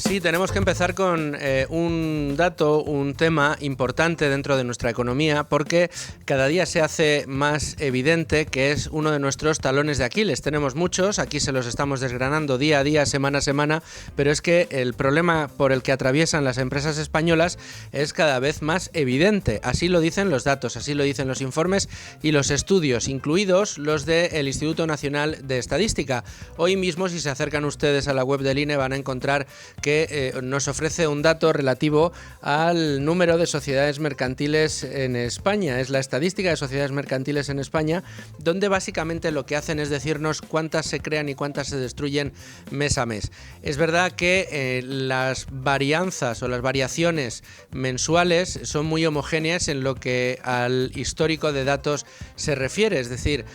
Sí, tenemos que empezar con un dato, un tema importante dentro de nuestra economía, porque cada día se hace más evidente que es uno de nuestros talones de Aquiles. Tenemos muchos, aquí se los estamos desgranando día a día, semana a semana, pero es que el problema por el que atraviesan las empresas españolas es cada vez más evidente. Así lo dicen los datos, así lo dicen los informes y los estudios, incluidos los del Instituto Nacional de Estadística. Hoy mismo, si se acercan ustedes a la web del INE, van a encontrar que nos ofrece un dato relativo al número de sociedades mercantiles en España. Es la estadística de sociedades mercantiles en España, donde básicamente lo que hacen es decirnos cuántas se crean y cuántas se destruyen mes a mes. Es verdad que las varianzas o las variaciones mensuales son muy homogéneas en lo que al histórico de datos se refiere, es decir,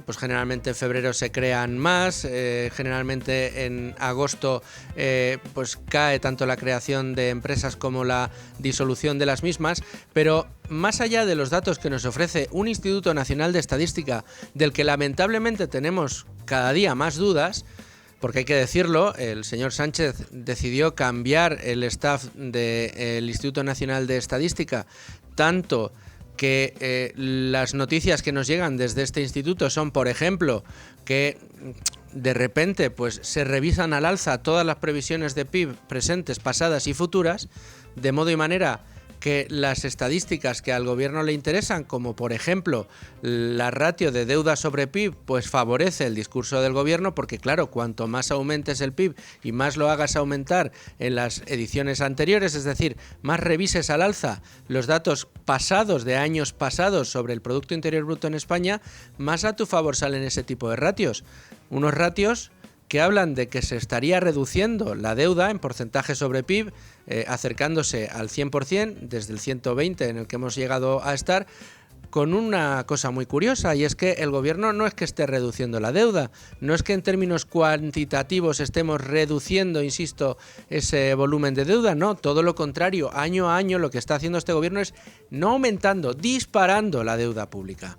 pues generalmente en febrero se crean más, generalmente en agosto pues cae tanto la creación de empresas como la disolución de las mismas, pero más allá de los datos que nos ofrece un Instituto Nacional de Estadística, del que lamentablemente tenemos cada día más dudas, porque hay que decirlo, el señor Sánchez decidió cambiar el staff del Instituto Nacional de Estadística, tanto que las noticias que nos llegan desde este instituto son, por ejemplo, que de repente pues se revisan al alza todas las previsiones de PIB presentes, pasadas y futuras, de modo y manera que las estadísticas que al gobierno le interesan, como por ejemplo la ratio de deuda sobre PIB, pues favorece el discurso del gobierno, porque claro, cuanto más aumentes el PIB y más lo hagas aumentar en las ediciones anteriores, es decir, más revises al alza los datos pasados de años pasados sobre el Producto Interior Bruto en España, más a tu favor salen ese tipo de ratios. Unos ratios que hablan de que se estaría reduciendo la deuda en porcentaje sobre PIB, acercándose al 100%, desde el 120 en el que hemos llegado a estar, con una cosa muy curiosa, y es que el gobierno no es que esté reduciendo la deuda, no es que en términos cuantitativos estemos reduciendo, insisto, ese volumen de deuda, no, todo lo contrario, año a año lo que está haciendo este gobierno es no aumentando, disparando la deuda pública.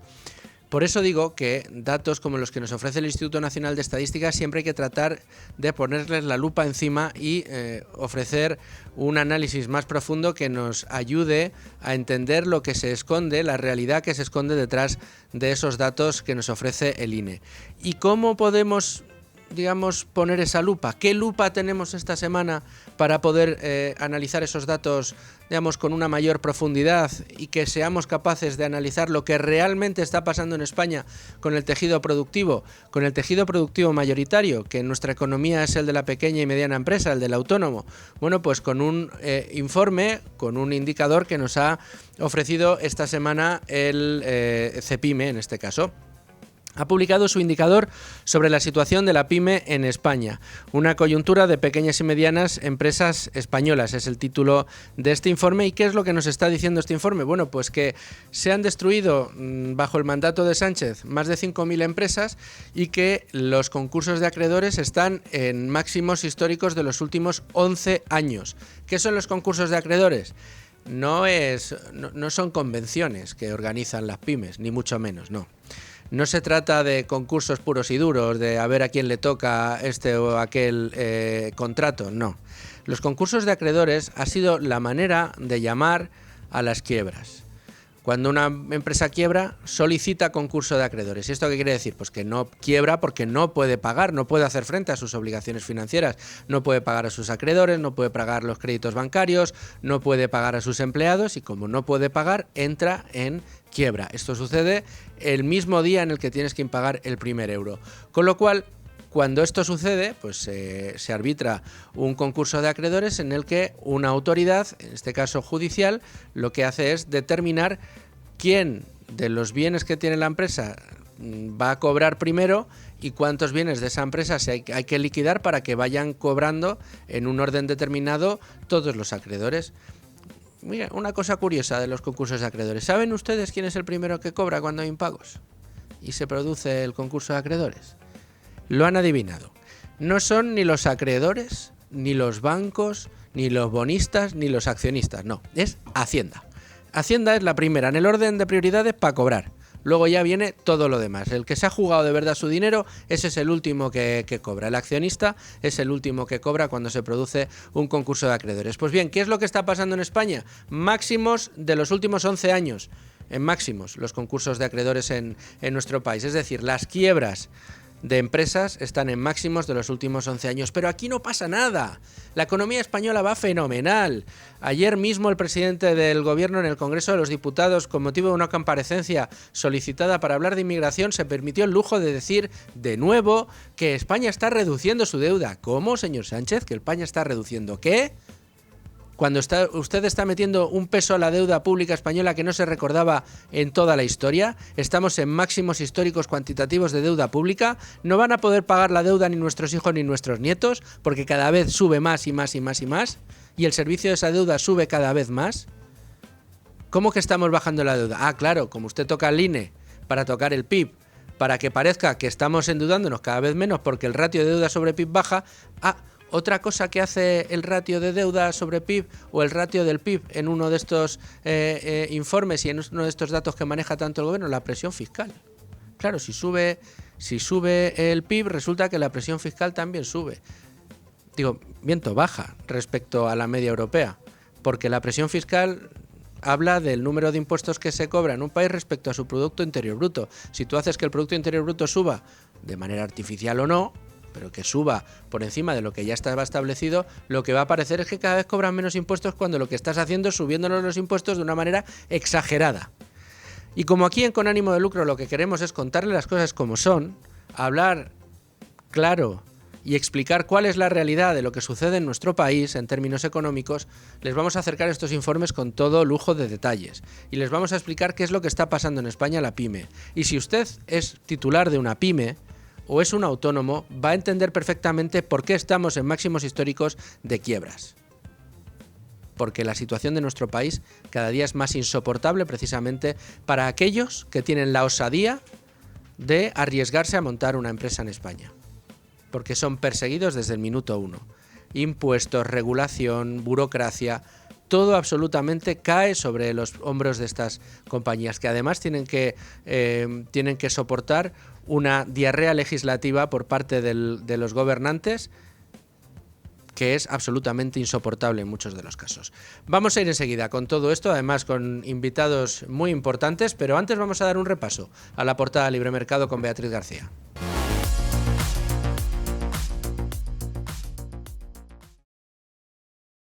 Por eso digo que datos como los que nos ofrece el Instituto Nacional de Estadística siempre hay que tratar de ponerles la lupa encima y ofrecer un análisis más profundo que nos ayude a entender lo que se esconde, la realidad que se esconde detrás de esos datos que nos ofrece el INE. ¿Y cómo podemos, digamos, poner esa lupa? ¿Qué lupa tenemos esta semana para poder analizar esos datos, digamos, con una mayor profundidad y que seamos capaces de analizar lo que realmente está pasando en España con el tejido productivo mayoritario, que en nuestra economía es el de la pequeña y mediana empresa, el del autónomo? Bueno, pues con un informe, con un indicador que nos ha ofrecido esta semana el Cepime, en este caso. Ha publicado su indicador sobre la situación de la PYME en España, una coyuntura de pequeñas y medianas empresas españolas, es el título de este informe. ¿Y qué es lo que nos está diciendo este informe? Bueno, pues que se han destruido bajo el mandato de Sánchez más de 5.000 empresas y que los concursos de acreedores están en máximos históricos de los últimos 11 años. ¿Qué son los concursos de acreedores? No son convenciones que organizan las pymes, ni mucho menos, no. No se trata de concursos puros y duros, de a ver a quién le toca este o aquel contrato, no. Los concursos de acreedores ha sido la manera de llamar a las quiebras. Cuando una empresa quiebra, solicita concurso de acreedores. ¿Y esto qué quiere decir? Pues que no quiebra porque no puede pagar, no puede hacer frente a sus obligaciones financieras, no puede pagar a sus acreedores, no puede pagar los créditos bancarios, no puede pagar a sus empleados y como no puede pagar, entra en quiebra. Esto sucede el mismo día en el que tienes que impagar el primer euro. Con lo cual, cuando esto sucede, pues se arbitra un concurso de acreedores en el que una autoridad, en este caso judicial, lo que hace es determinar quién de los bienes que tiene la empresa va a cobrar primero y cuántos bienes de esa empresa hay que liquidar para que vayan cobrando en un orden determinado todos los acreedores. Mira, una cosa curiosa de los concursos de acreedores. ¿Saben ustedes quién es el primero que cobra cuando hay impagos y se produce el concurso de acreedores? Lo han adivinado. No son ni los acreedores, ni los bancos, ni los bonistas, ni los accionistas. No, es Hacienda. Hacienda es la primera en el orden de prioridades para cobrar. luego ya viene todo lo demás. El que se ha jugado de verdad su dinero, ese es el último que cobra. El accionista es el último que cobra cuando se produce un concurso de acreedores. Pues bien, ¿qué es lo que está pasando en España? Máximos de los últimos 11 años. En máximos los concursos de acreedores en nuestro país. Es decir, las quiebras de empresas están en máximos de los últimos 11 años. Pero aquí no pasa nada. La economía española va fenomenal. Ayer mismo el presidente del Gobierno en el Congreso de los Diputados, con motivo de una comparecencia solicitada para hablar de inmigración, se permitió el lujo de decir de nuevo que España está reduciendo su deuda. ¿Cómo, señor Sánchez? ¿Que España está reduciendo qué? Cuando usted está metiendo un peso a la deuda pública española que no se recordaba en toda la historia, estamos en máximos históricos cuantitativos de deuda pública, no van a poder pagar la deuda ni nuestros hijos ni nuestros nietos, porque cada vez sube más y más y más y más, y el servicio de esa deuda sube cada vez más. ¿Cómo que estamos bajando la deuda? Ah, claro, como usted toca el INE para tocar el PIB, para que parezca que estamos endeudándonos cada vez menos porque el ratio de deuda sobre PIB baja. Otra cosa que hace el ratio de deuda sobre PIB o el ratio del PIB en uno de estos informes y en uno de estos datos que maneja tanto el gobierno, la presión fiscal. Claro, si sube el PIB, resulta que la presión fiscal también sube. Baja respecto a la media europea, porque la presión fiscal habla del número de impuestos que se cobra en un país respecto a su Producto Interior Bruto. Si tú haces que el Producto Interior Bruto suba, de manera artificial o no, pero que suba por encima de lo que ya estaba establecido, lo que va a parecer es que cada vez cobran menos impuestos cuando lo que estás haciendo es subiéndonos los impuestos de una manera exagerada. Y como aquí en Con Ánimo de Lucro lo que queremos es contarle las cosas como son, hablar claro y explicar cuál es la realidad de lo que sucede en nuestro país en términos económicos, les vamos a acercar estos informes con todo lujo de detalles y les vamos a explicar qué es lo que está pasando en España la pyme. Y si usted es titular de una pyme o es un autónomo, va a entender perfectamente por qué estamos en máximos históricos de quiebras. Porque la situación de nuestro país cada día es más insoportable precisamente para aquellos que tienen la osadía de arriesgarse a montar una empresa en España. Porque son perseguidos desde el minuto uno. Impuestos, regulación, burocracia, todo absolutamente cae sobre los hombros de estas compañías, que además tienen que soportar una diarrea legislativa por parte de los gobernantes que es absolutamente insoportable en muchos de los casos. Vamos a ir enseguida con todo esto, además con invitados muy importantes, pero antes vamos a dar un repaso a la portada de Libre Mercado con Beatriz García.